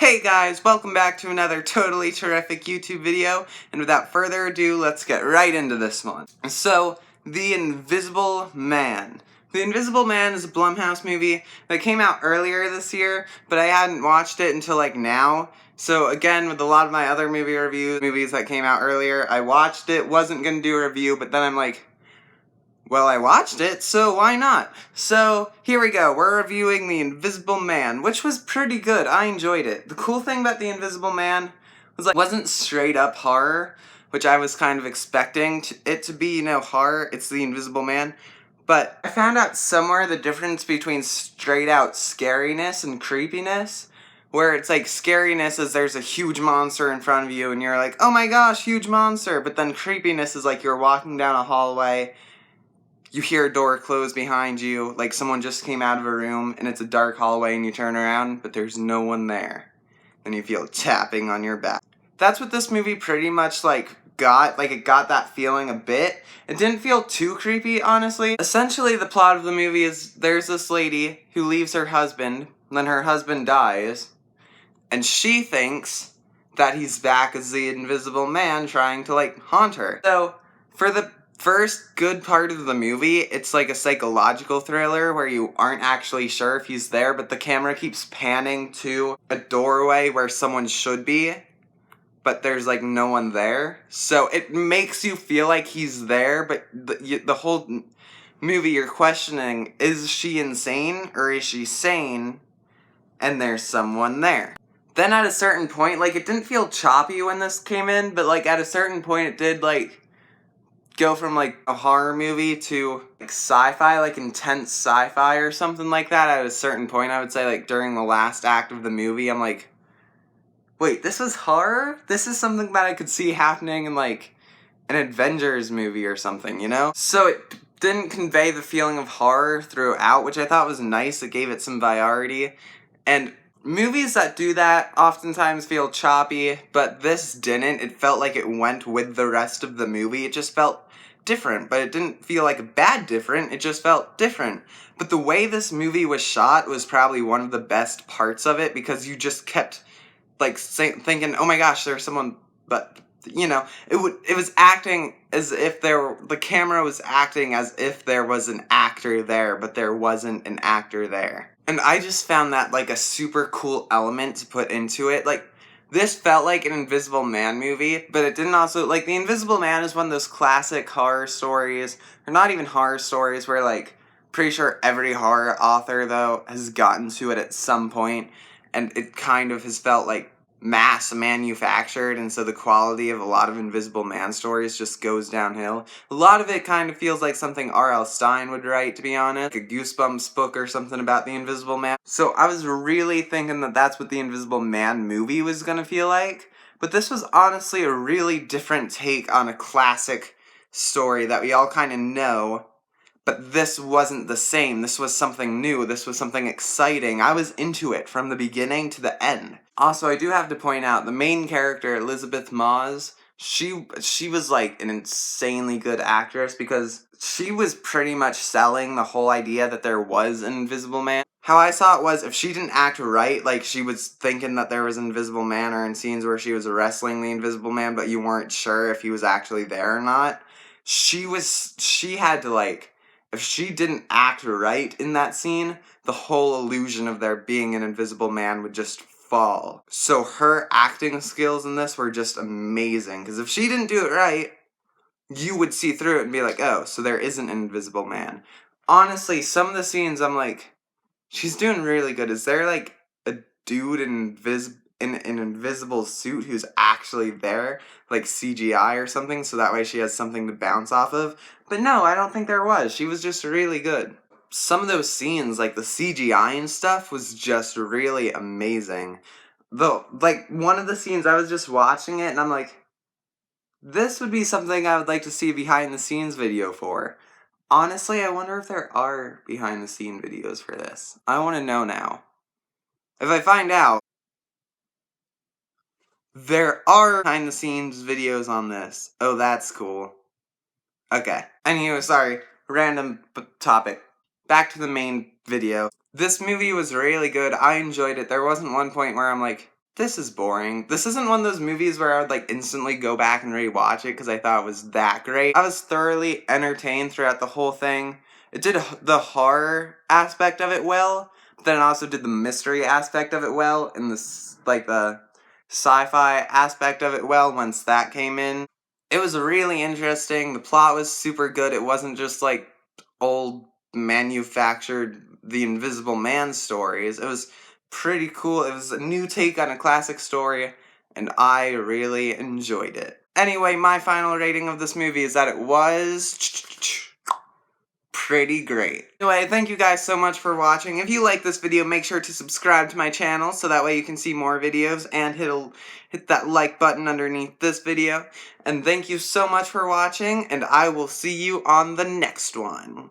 Hey guys, welcome back to another totally terrific YouTube video, and without further ado, let's get right into this one. So, The Invisible Man. The Invisible Man is a Blumhouse movie that came out earlier this year, but I hadn't watched it until like now. So again, with a lot of my other movies that came out earlier, I watched it, wasn't gonna do a review, but then I'm like, well, I watched it, so why not? So, here we go. We're reviewing The Invisible Man, which was pretty good. I enjoyed it. The cool thing about The Invisible Man was, like, it wasn't straight up horror, which I was kind of expecting it to be, horror. It's The Invisible Man. But I found out somewhere the difference between straight out scariness and creepiness, where it's like scariness is there's a huge monster in front of you and you're like, oh my gosh, huge monster. But then creepiness is like you're walking down a hallway, you hear a door close behind you, like someone just came out of a room, and it's a dark hallway, and you turn around, but there's no one there. And you feel tapping on your back. That's what this movie pretty much, got. It got that feeling a bit. It didn't feel too creepy, honestly. Essentially, the plot of the movie is there's this lady who leaves her husband, and then her husband dies, and she thinks that he's back as the Invisible Man trying to, haunt her. So, for the first good part of the movie, it's like a psychological thriller where you aren't actually sure if he's there, but the camera keeps panning to a doorway where someone should be, but there's no one there. So it makes you feel like he's there, but the whole movie you're questioning, is she insane or is she sane? And there's someone there. Then at a certain point, it didn't feel choppy when this came in, but at a certain point it did go from a horror movie to sci-fi, intense sci-fi or something like that. At a certain point, I would say during the last act of the movie, I'm like, wait, this was horror? This is something that I could see happening in an Avengers movie or something, you know? So it didn't convey the feeling of horror throughout, which I thought was nice. It gave it some variety. And movies that do that oftentimes feel choppy, but this didn't. It felt like it went with the rest of the movie. It just felt different, but it didn't feel like a bad different. It just felt different. But the way this movie was shot was probably one of the best parts of it, because you just kept thinking, oh my gosh, there's someone, but it was acting as if the camera was acting as if there was an actor there, but there wasn't an actor there. And I just found that a super cool element to put into it. This felt like an Invisible Man movie, but it didn't also, The Invisible Man is one of those classic horror stories, or not even horror stories, where pretty sure every horror author though has gotten to it at some point, and it kind of has felt mass manufactured, and so the quality of a lot of Invisible Man stories just goes downhill. A lot of it kind of feels like something R.L. Stine would write, to be honest. A Goosebumps book or something about the Invisible Man. So I was really thinking that that's what the Invisible Man movie was gonna feel like. But this was honestly a really different take on a classic story that we all kind of know. But this wasn't the same. This was something new. This was something exciting. I was into it from the beginning to the end. Also, I do have to point out, the main character, Elisabeth Moss, she was an insanely good actress, because she was pretty much selling the whole idea that there was an Invisible Man. How I saw it was, if she didn't act right, she was thinking that there was an Invisible Man, or in scenes where she was wrestling the Invisible Man, but you weren't sure if he was actually there or not, she had to if she didn't act right in that scene, the whole illusion of there being an Invisible Man would just fall. So her acting skills in this were just amazing, because if she didn't do it right, you would see through it and be like, oh, so there isn't an Invisible Man. Honestly, some of the scenes I'm like, she's doing really good. Is there a dude in an invisible suit who's actually there, CGI or something, so that way she has something to bounce off of? But no, I don't think there was. She was just really good. Some of those scenes, the CGI and stuff, was just really amazing. Though, one of the scenes, I was just watching it, and I'm like, this would be something I would like to see a behind-the-scenes video for. Honestly, I wonder if there are behind-the-scene videos for this. I want to know now. If I find out, there are behind-the-scenes videos on this. Oh, that's cool. Okay. Anyway, sorry. Random topic. Back to the main video. This movie was really good. I enjoyed it. There wasn't one point where I'm like, this is boring. This isn't one of those movies where I would like instantly go back and rewatch it because I thought it was that great. I was thoroughly entertained throughout the whole thing. It did the horror aspect of it well, but then it also did the mystery aspect of it well, and this like the sci-fi aspect of it well once that came in. It was really interesting. The plot was super good. It wasn't just like old manufactured The Invisible Man stories. It was pretty cool. It was a new take on a classic story, and I really enjoyed it. Anyway, my final rating of this movie is that it was pretty great. Anyway, thank you guys so much for watching. If you like this video, make sure to subscribe to my channel so that way you can see more videos, and hit that like button underneath this video. And thank you so much for watching, and I will see you on the next one.